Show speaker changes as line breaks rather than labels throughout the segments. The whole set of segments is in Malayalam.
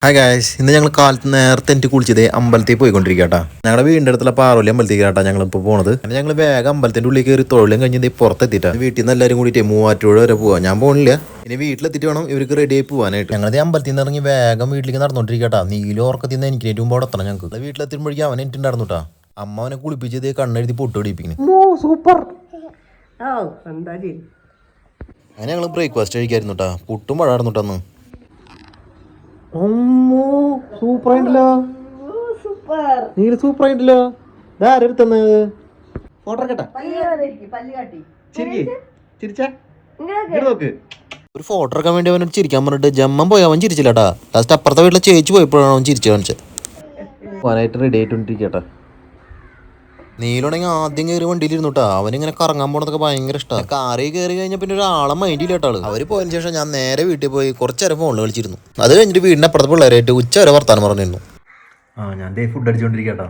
ഹായ് ഗായ്സ്, ഇന്ന് ഞങ്ങൾ കാലത്ത് നേരത്തെ എനിക്ക് കുളിച്ചത് അമ്പലത്തിൽ പോയിക്കൊണ്ടിരിക്കട്ടാ. ഞങ്ങളുടെ വീടിൻ്റെ അടുത്തുള്ള പാറോലി അമ്പലത്തിലേക്കാട്ടാ ഞങ്ങളിപ്പോൾ പോണത്. ഞങ്ങൾ വേഗം അമ്പലത്തിൻ്റെ ഉള്ളിൽ കയറി തൊഴിലും കഴിഞ്ഞ് പുറത്തെത്തിയിട്ടാ. വീട്ടിൽ നിന്ന് എല്ലാവരും കൂടിയിട്ട് മൂവാറ്റുപുഴ വരെ പോവാം. ഞാൻ പോകണില്ല, ഇനി വീട്ടിലെത്തിയിട്ട് വേണം ഇവർക്ക് റെഡി ആയി പോകാനായിട്ട്. ഞങ്ങൾ അമ്പലത്തിൽ നിന്ന് ഇറങ്ങി വേഗം വീട്ടിലേക്ക് നടന്നുകൊണ്ടിരിക്കട്ടാ. നീലും ഉറക്കത്തിൽ നിന്ന് എനിക്ക് ഏറ്റവും മുമ്പ് എത്തണം. ഞങ്ങൾക്ക് വീട്ടിലെത്തുമ്പോഴേക്കും അവൻ എനിട്ടുണ്ടായിരുന്നുട്ടാ. അമ്മ അവനെ കുളിപ്പിച്ചത് കണ്ണെഴുതി പൊട്ടുപിടിപ്പിക്കുന്നു.
സൂപ്പർ.
അങ്ങനെ ഞങ്ങൾ ബ്രേക്ക്ഫാസ്റ്റ് കഴിക്കായിരുന്നു കേട്ടാ. പുട്ടും പഴമായിരുന്നു.
സൂപ്പർ ആയിട്ടല്ലോ. നീല സൂപ്പർ ആയിട്ടല്ലോ. ഇതാരെടുത്തത് ഫോട്ടോ കേട്ടാ. നോക്ക്.
ഒരു ഫോട്ടോ എടുക്കാൻ വേണ്ടി അവനോട് ചിരിക്കാൻ പറഞ്ഞിട്ട് ജമ്മൻ പോയി അവൻ ചിരിച്ചില്ലാട്ടാ. ലാസ്റ്റ് അപ്പുറത്തെ വീട്ടിലെ ചേച്ചി പോയപ്പോഴാണ് അവൻ ചിരിച്ചു കാണിച്ചത്.
പോകാനായിട്ട് റെഡി ആയിട്ടിരിക്കട്ടെ.
നീലുണ്ടെങ്കിൽ ആദ്യം കയറി വണ്ടിയിലിരുന്നുട്ടാ. അവനിങ്ങനെ കറങ്ങാൻ പോണതൊക്കെ ഭയങ്കര ഇഷ്ടമാണ്. കാറിൽ കയറി കഴിഞ്ഞാൽ പിന്നെ ഒരാളെ മൈൻഡിൽ കേട്ടാള്. അവർ പോയതിനു ശേഷം ഞാൻ നേരെ വീട്ടിൽ പോയി കുറച്ചേരം ഫോണിൽ കളിച്ചിരുന്നു. അത് കഴിഞ്ഞിട്ട് വീടിൻ്റെ അപ്പുറത്തെ പിള്ളേരായിട്ട് ഉച്ച വരെ വർത്താനം പറഞ്ഞിരുന്നു.
ഞാൻ ഫുഡ് അടിച്ചോണ്ടിരിക്കട്ടോ.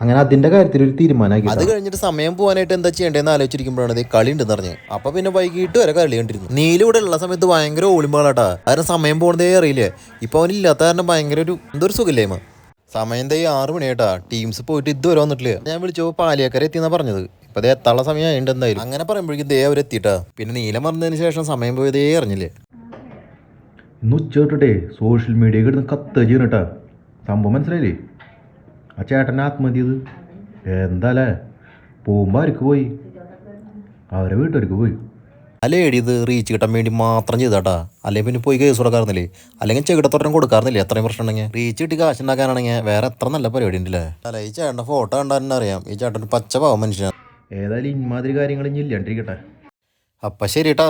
അങ്ങനെ അതിന്റെ കാര്യത്തിൽ ഒരു തീരുമാനമാക്കി.
അത് കഴിഞ്ഞിട്ട് സമയം പോകാനായിട്ട് എന്താ ചെയ്യേണ്ടതെന്ന് ആലോചിച്ചിരിക്കുമ്പോഴാണ് ഇത് കളി ഉണ്ടെന്ന് പറഞ്ഞത്. അപ്പൊ പിന്നെ വൈകിട്ട് വരെ കളി കണ്ടിരുന്നു. നീല ഇവിടെ ഉള്ള സമയത്ത് ഭയങ്കര ഓളിമ്പാളാട്ടാ. കാരണം സമയം പോകുന്നതേ അറിയില്ലേ. ഇപ്പൊ അവനില്ലാത്ത കാരണം ഭയങ്കര എന്തൊരു സുഖമില്ലേമ. സമയം 6 മണിയായിട്ടാ. ടീംസ് പോയിട്ട് ഇതുവരെ വന്നിട്ടില്ല. ഞാൻ വിളിച്ചോ പാലിയക്കര എത്തിയെന്നാ പറഞ്ഞത്. ഇപ്പൊ അതേ എത്താനുള്ള സമയം ആയിട്ട് എന്തായാലും. അങ്ങനെ പറയുമ്പോഴേക്കും അവരെത്തിയിട്ടാ. പിന്നെ നീലം പറഞ്ഞതിന് ശേഷം സമയം പോയതേ അറിഞ്ഞില്ലേ.
ഇന്ന് ഉച്ച തൊട്ടിട്ടേ സോഷ്യൽ മീഡിയ കിടന്ന് കത്ത് ചെയ്യണട്ടാ. സംഭവം മനസ്സിലായില്ലേ? ആ ചേട്ടനെ ആത്മഹത്യ ചെയ്ത് എന്താല്ലേ. പോകുമ്പോൾ ആർക്ക് പോയി? അവരെ വീട്ടുകാർക്ക് പോയി.
ആ ലേഡി ഇത് റീച്ച് കിട്ടാൻ വേണ്ടി മാത്രം ചെയ്താട്ടാ. അല്ലെങ്കിൽ പിന്നെ പോയി കേസ് കൊടുക്കാറുന്നില്ലേ, അല്ലെങ്കിൽ ചെകിടത്തോട്ടം കൊടുക്കാറുന്നില്ലേ. എത്രയും പ്രശ്നം ഉണ്ടെങ്കിൽ റീച്ച് കിട്ടി കാശ് ഉണ്ടാക്കാനാണെങ്കിൽ വേറെ എത്ര നല്ല പരിപാടി ഉണ്ടല്ലേ. അല്ല, ഈ ചേട്ടൻ്റെ ഫോട്ടോ കണ്ടാൽ തന്നെ അറിയാം ഈ ചേട്ടൻ പച്ച പാവം മനുഷ്യനാണ്.
ഏതായാലും ഇമാതിരി കാര്യങ്ങൾ ഇനി ഇല്ലാണ്ടിരിക്കട്ടെ.
അപ്പം ശരി കേട്ടാ.